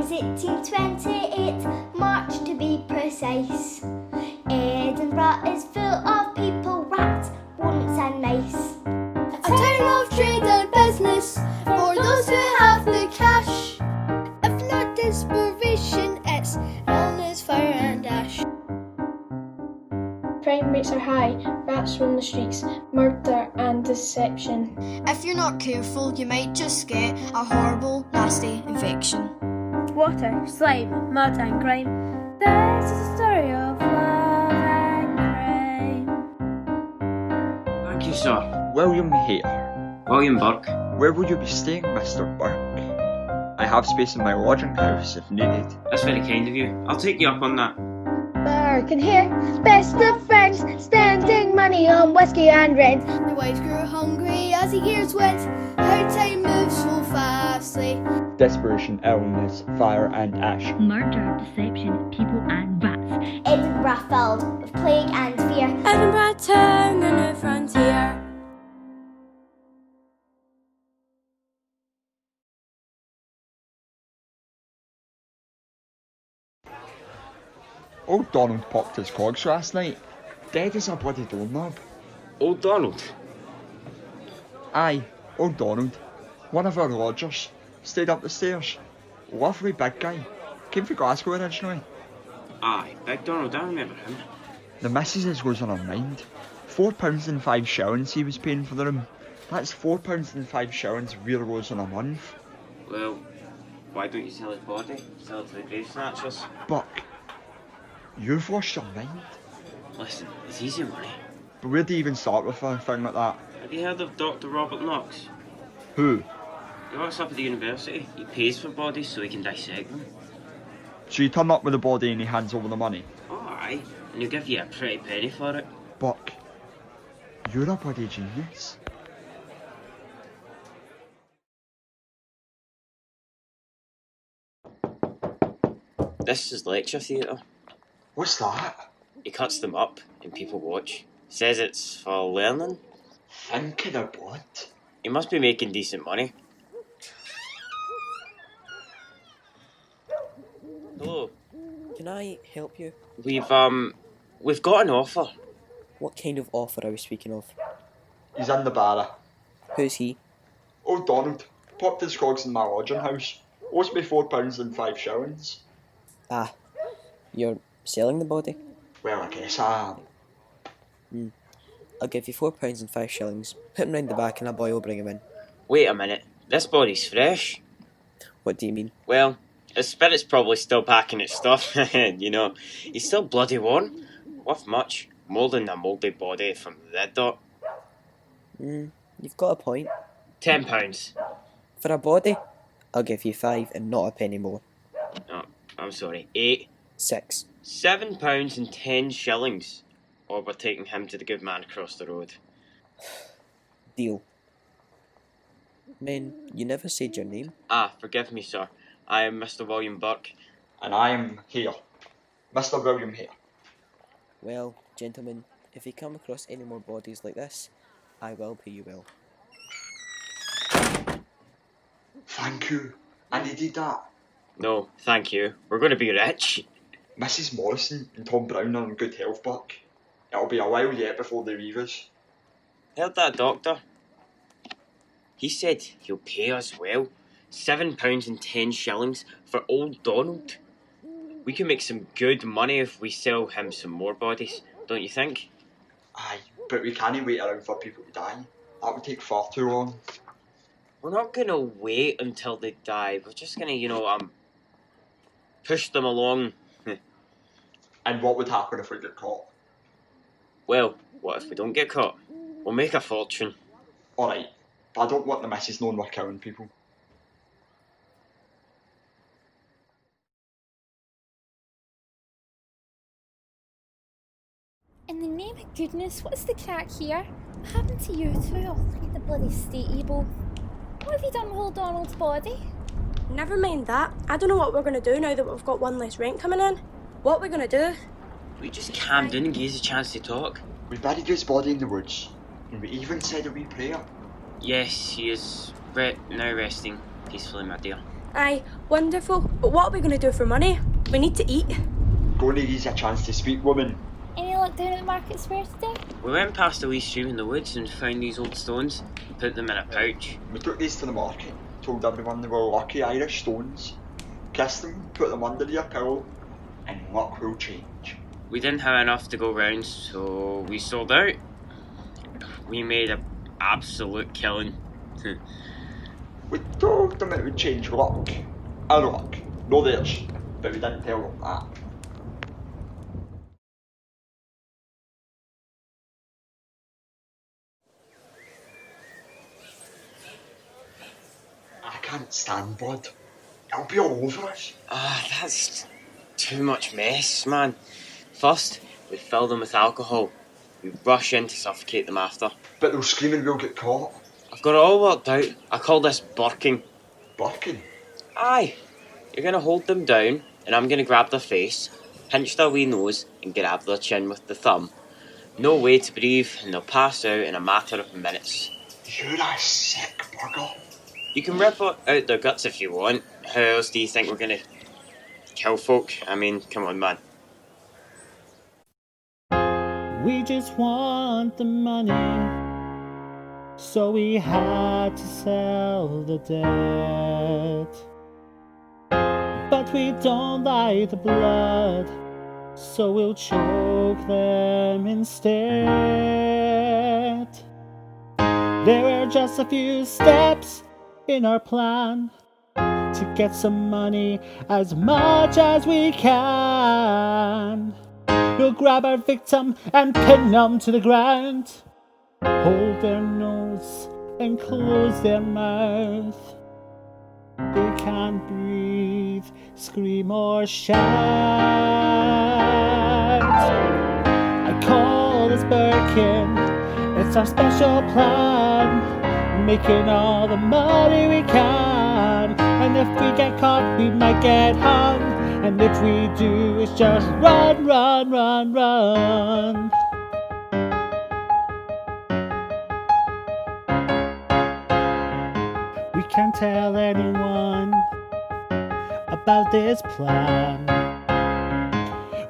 was 1828, March to be precise. Edinburgh is full of people, rats, once and mice. A town of trade and business for those who have the cash. If not desperation, it's illness, fire and ash. Crime rates are high, rats roam the streets, murder and deception. If you're not careful, you might just get a horrible, nasty infection. Water, slime, mud and grime. This is a story of love and crime. Thank you, sir. William Hare. William Burke. Where will you be staying, Mr. Burke? I have space in my lodging house if needed. That's very kind of you. I'll take you up on that. Burke and Hare, best of friends, spending money on whiskey and rent. The wives grew hungry as the years went, how time moves so fastly. Desperation, illness, fire and ash. Murder, deception, people and rats. Edinburgh filled with plague and fear. Edinburgh town and a frontier. Old Donald popped his clogs last night. Dead as a bloody doorknob. Old Donald. Aye, old Donald. One of our lodgers. Stayed up the stairs. Lovely big guy. Came from Glasgow originally. Aye, Big Donald, I remember him. The missus was on her mind. £4 and 5 shillings he was paying for the room. That's £4 and 5 shillings euros in a month. Well, why don't you sell his body? Sell it to the grave snatchers? Buck, you've lost your mind. Listen, it's easy money. But where do you even start with a thing like that? Have you heard of Dr. Robert Knox? Who? He works up at the university. He pays for bodies so he can dissect them. So you turn up with a body and he hands over the money? Oh, aye. And he'll give you a pretty penny for it. Buck, you're a bloody genius. This is lecture theatre. What's that? He cuts them up and people watch. Says it's for learning. Think of the blood. He must be making decent money. Hello. Can I help you? We've got an offer. What kind of offer are we speaking of? He's in the barra. Who's he? Old Donald popped his clogs in my lodging house. Owes me £4 and 5 shillings. Ah, you're selling the body? Well, I guess I am. I'll give you £4 and 5 shillings. Put him round the back and a boy will bring him in. Wait a minute. This body's fresh. What do you mean? Well, his spirit's probably still packing its stuff. You know, he's still bloody warm. Worth much. More than a mouldy body from the Red Dot. You've got a point. £10. For a body, I'll give you 5 and not a penny more. Oh, I'm sorry. 8. 6. £7 and 10 shillings. Or we're taking him to the good man across the road. Deal. Men, you never said your name. Ah, forgive me, sir. I am Mr. William Burke. And I'm here. Mr. William Hare. Well, gentlemen, if you come across any more bodies like this, I will pay you well. Thank you. I needed that. No, thank you. We're going to be rich. Mrs. Morrison and Tom Brown are in good health, Buck. It'll be a while yet before they leave us. Heard that, doctor? He said he'll pay us well. £7 and 10 shillings for old Donald. We can make some good money if we sell him some more bodies, don't you think? Aye, but we can't wait around for people to die. That would take far too long. We're not going to wait until they die. We're just going to, push them along. And what would happen if we get caught? Well, what if we don't get caught? We'll make a fortune. Alright, but I don't want the missus knowing we're killing people. In the name of goodness, what's the crack here? What happened to you two? Oh, look at the bloody state you both. What have you done with old Donald's body? Never mind that. I don't know what we're going to do now that we've got one less rent coming in. What are we going to do? We just calm down and give us a chance to talk. We buried his body in the woods, and we even said a wee prayer. Yes, he is now resting peacefully, my dear. Aye, wonderful. But what are we going to do for money? We need to eat. Going to use a chance to speak, woman. Any luck down at the market square today? We went past a wee stream in the woods and found these old stones and put them in a pouch. We took these to the market, told everyone they were lucky Irish stones, kissed them, put them under your pillow, and luck will change. We didn't have enough to go round, so we sold out. We made an absolute killing. We told them it would change luck. Our luck, no theirs, but we didn't tell them that. I can't stand blood. It'll be all over us. That's too much mess, man. First, we fill them with alcohol. We rush in to suffocate them after. But they'll scream and we'll get caught. I've got it all worked out. I call this burking. Burking? Aye. You're going to hold them down, and I'm going to grab their face, pinch their wee nose, and grab their chin with the thumb. No way to breathe, and they'll pass out in a matter of minutes. You're a sick bugger. You can rip out their guts if you want. How else do you think we're going to kill folk? I mean, come on, man. We just want the money, so we had to sell the debt. But we don't like the blood, so we'll choke them instead. There were just a few steps in our plan to get some money, as much as we can. We'll grab our victim and pin them to the ground, hold their nose and close their mouth. They can't breathe, scream or shout. I call this Birkin, it's our special plan, making all the money we can. And if we get caught, we might get hung. And if we do, it's just run, run, run, run. We can't tell anyone about this plan.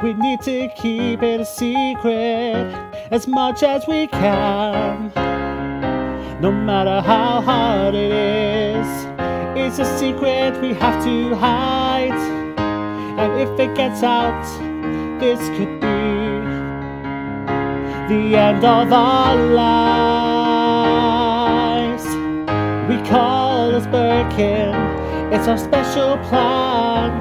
We need to keep it a secret as much as we can. No matter how hard it is, it's a secret we have to hide. And if it gets out, this could be the end of our lives. We call this Birkin, it's our special plan,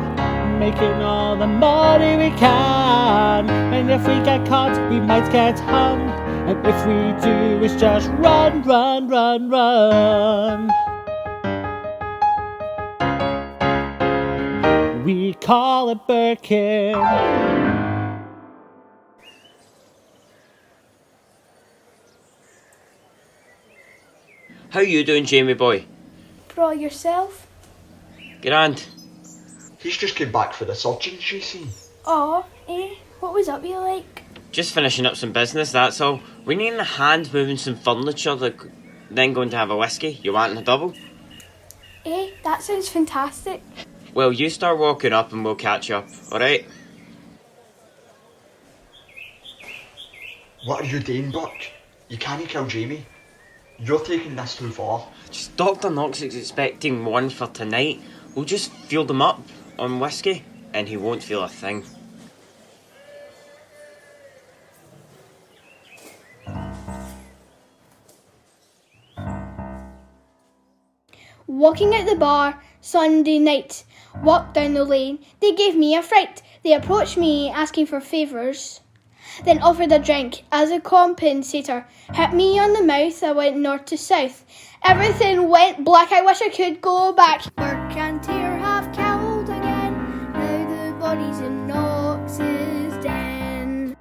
making all the money we can. And if we get caught, we might get hung. And if we do, it's just run, run, run, run. We call it Birkin. How you doing, Jamie boy? Bro, yourself? Grand. He's just came back for the surgeons, you see. Aw, eh? What was up with you like? Just finishing up some business, that's all. We need a hand moving some furniture, then going to have a whiskey. You wanting a double? Eh, that sounds fantastic. Well, you start walking up and we'll catch up, alright? What are you doing, Buck? You can't kill Jamie. You're taking this too far. Just Dr. Knox is expecting one for tonight. We'll just fuel them up on whiskey and he won't feel a thing. Walking out the bar Sunday night, walked down the lane, they gave me a fright. They approached me asking for favours, then offered a drink as a compensator. Hit me on the mouth, I went north to south. Everything went black, I wish I could go back. Burke and Hare have killed again, now the body's in Knox's den.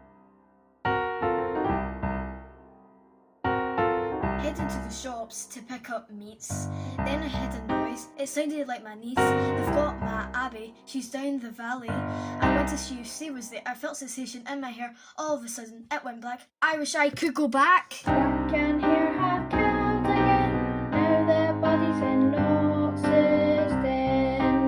Headed to the shops to pick up meats. Then I heard a noise. It sounded like my niece. They've got my Abby. She's down the valley. I went to see if she was there. I felt sensation in my hair. All of a sudden, it went black. I wish I could go back. Burke and Hare have killed again, now their bodies in Knox's den.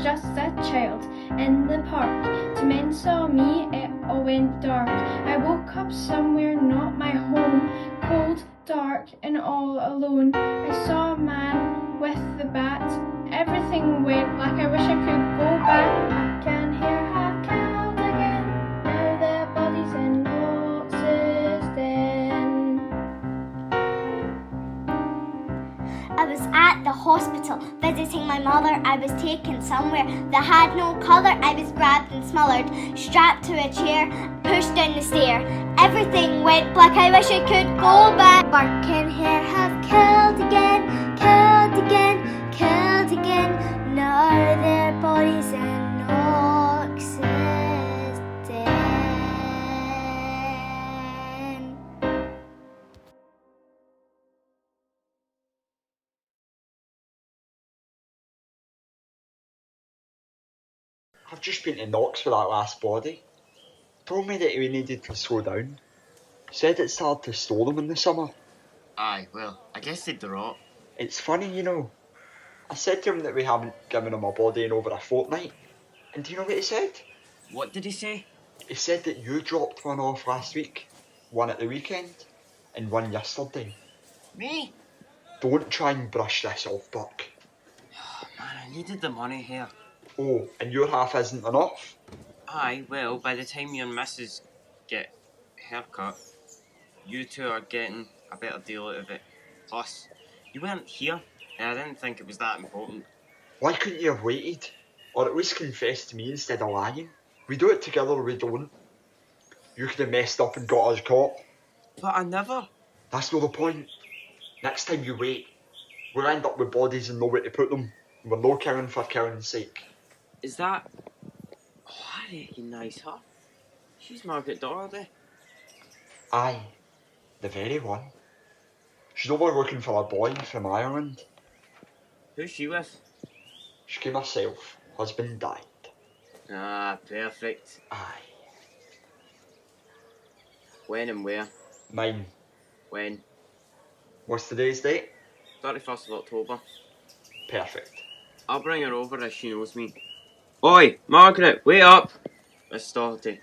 just a child in the park. Two men saw me, it all went dark. I woke up somewhere not my home, cold, dark, and all alone. I saw a man with the bat. Everything went black, I wish I could go back. Burke and Hare have killed again. Now their bodies in oxygen. I was at the hospital visiting my mother. I was taken somewhere that had no colour. I was grabbed and smothered, strapped to a chair, pushed down the stair. Everything went black, I wish I could go back. Burke and Hare have killed again, killed again, killed again. Now their bodies in oxygen. I've just been to Knox with that last body. Told me that we needed to slow down. Said it's hard to store them in the summer. Aye, well, I guess they'd rot. It's funny, you know. I said to him that we haven't given him a body in over a fortnight. And do you know what he said? What did he say? He said that you dropped one off last week, one at the weekend, and one yesterday. Me? Don't try and brush this off, Burke. Man, I needed the money here. Oh, and your half isn't enough? Aye, well, by the time you and Mrs. get haircut, you two are getting a better deal out of it. Plus, you weren't here, and I didn't think it was that important. Why couldn't you have waited? Or at least confess to me instead of lying? We do it together or we don't. You could have messed up and got us caught. But I never. That's not the point. Next time you wait, we'll end up with bodies and nowhere to put them. And we're no killing for killing's sake. Is that... Oh, I recognise her. She's Margaret Doherty. Aye, the very one. She's over looking for a boy from Ireland. Who's she with? She came herself. Husband died. Ah, perfect. Aye. When and where? Mine. When? What's today's date? 31st of October. Perfect. I'll bring her over if she knows me. Oi, Margaret, wait up! Miss Doherty,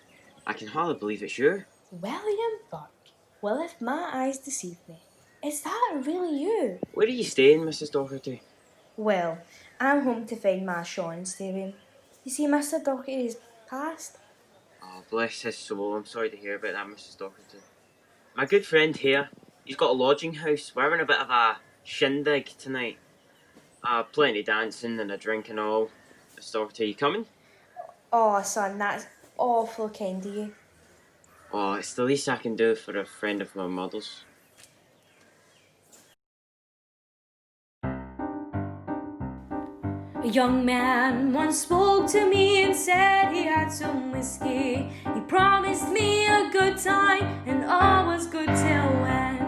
I can hardly believe it's you. William Burke. Well, if my eyes deceive me, is that really you? Where are you staying, Mrs. Doherty? Well, I'm home to find my Sean staying. You see, Mr. Doherty's passed. Oh, bless his soul. I'm sorry to hear about that, Mrs. Doherty. My good friend here, he's got a lodging house. We're having a bit of a shindig tonight. Plenty of dancing and a drink and all. Miss Doherty, you coming? Oh, son, that's awful kind of you. Oh, it's the least I can do for a friend of my mother's. A young man once spoke to me and said he had some whiskey. He promised me a good time and all was good till when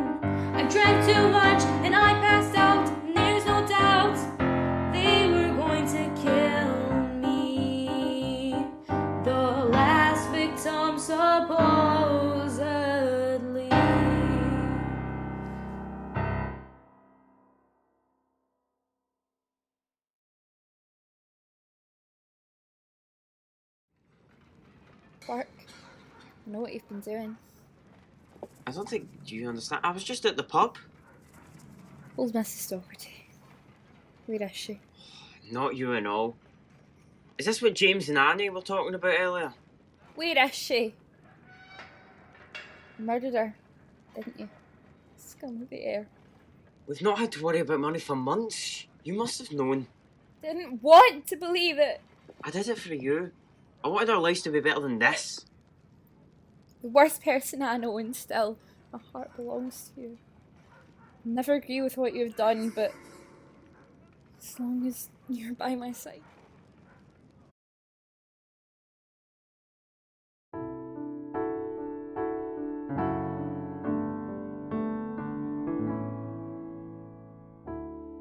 I drank too much and I passed out, and there's no doubt they were going to kill me. The last victim supposedly. Burke, I know what you've been doing. I don't think you understand. I was just at the pub. Old Mrs. Doherty. Where is she? Not you and all. Is this what James and Annie were talking about earlier? Where is she? You murdered her, didn't you? Scum of the air. We've not had to worry about money for months. You must have known. Didn't want to believe it. I did it for you. I wanted our lives to be better than this. The worst person I know, and still, my heart belongs to you. I'll never agree with what you've done, but as long as you're by my side.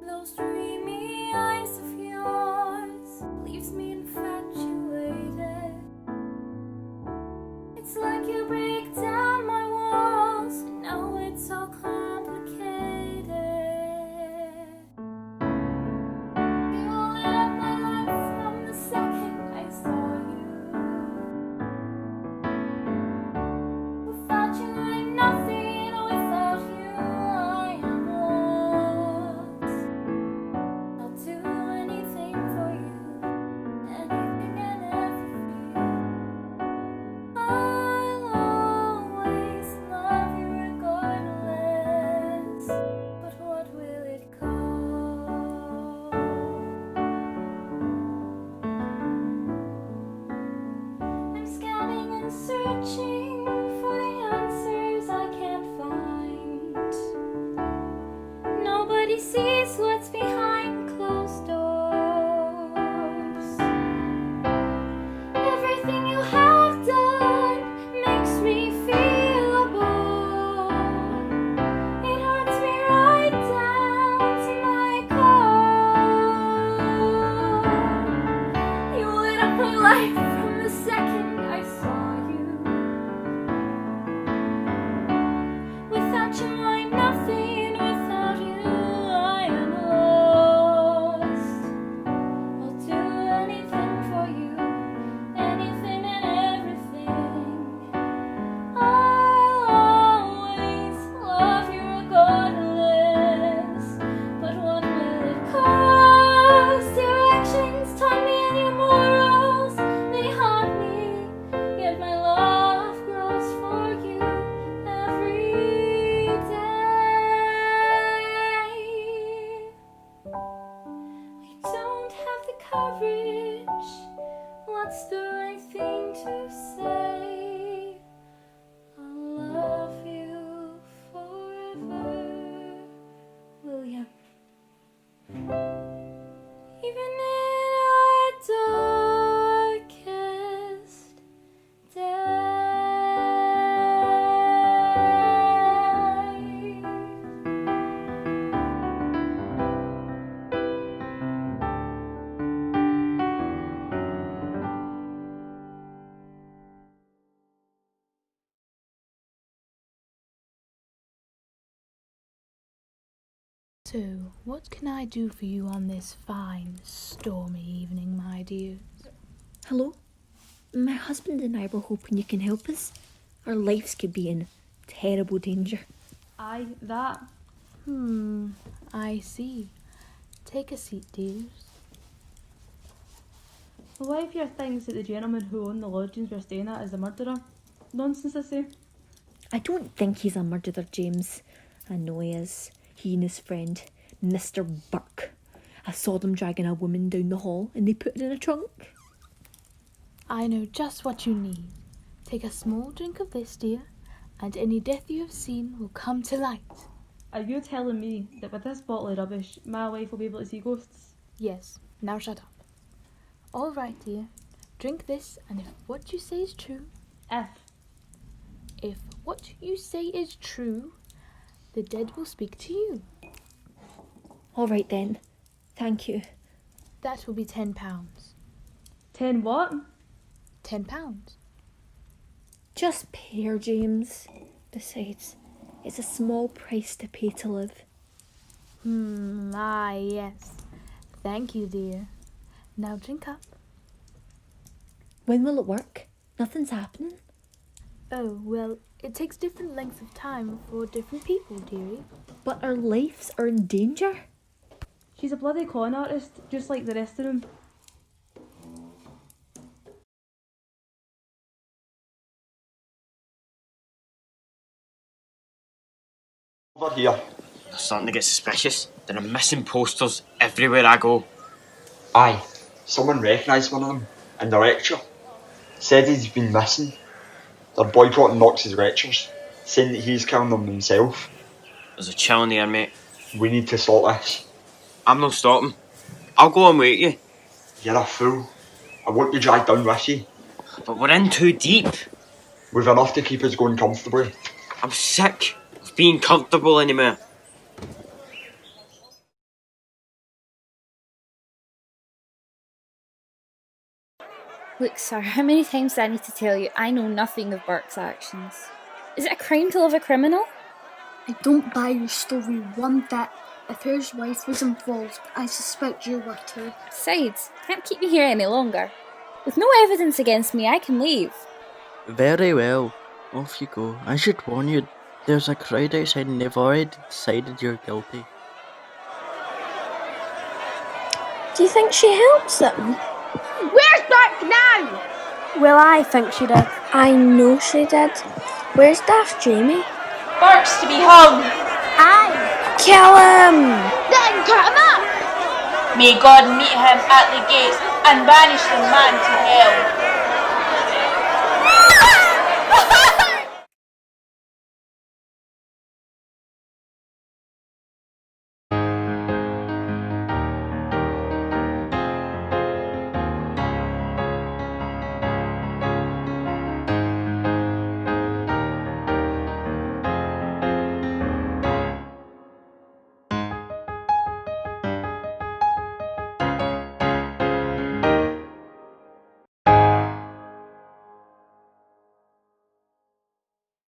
Those dreamy eyes of yours leaves me infatuated. It's like you break down my walls, and now it's all complicated. You lit up my life courage. What's the right thing to say? I'll love you forever, William. Even in our darkest days. So, what can I do for you on this fine, stormy evening, my dears? Hello? My husband and I were hoping you can help us. Our lives could be in terrible danger. Aye, that. I see. Take a seat, dears. The wife here thinks that the gentleman who owned the lodgings we're staying at is the murderer. Nonsense, I say. I don't think he's a murderer, James. I know he is. He and his friend, Mr. Burke. I saw them dragging a woman down the hall and they put her in a trunk. I know just what you need. Take a small drink of this, dear, and any death you have seen will come to light. Are you telling me that with this bottle of rubbish, my wife will be able to see ghosts? Yes, now shut up. All right, dear. Drink this, and if what you say is true... If what you say is true, the dead will speak to you. All right then. Thank you. That will be £10. 10 what? £10. Just pay her, James. Besides, it's a small price to pay to live. Yes. Thank you, dear. Now drink up. When will it work? Nothing's happening. Oh, well, it takes different lengths of time for different people, dearie. But our lives are in danger. She's a bloody con artist, just like the rest of them. Over here. They're starting to get suspicious. There are missing posters everywhere I go. Aye, someone recognised one of them in the lecture. Said he's been missing. They're boycotting Knox's lectures, saying that he's killing them himself. There's a chill in the air, mate. We need to stop this. I'm not stopping. I'll go and wait you. You're a fool. I won't be dragged down with you. But we're in too deep. We've enough to keep us going comfortably. I'm sick of being comfortable anymore. Look, sir, how many times do I need to tell you I know nothing of Burke's actions? Is it a crime to love a criminal? I don't buy your story one bit. If his wife was involved, I suspect you were too. Besides, can't keep me here any longer. With no evidence against me, I can leave. Very well. Off you go. I should warn you, there's a crowd outside and they've already decided you're guilty. Do you think she helps them? Where's Burke now? Well, I think she did. I know she did. Where's Daft Jamie? Burke's to be hung! Aye! Kill him! Then cut him up! May God meet him at the gates and banish the man to hell.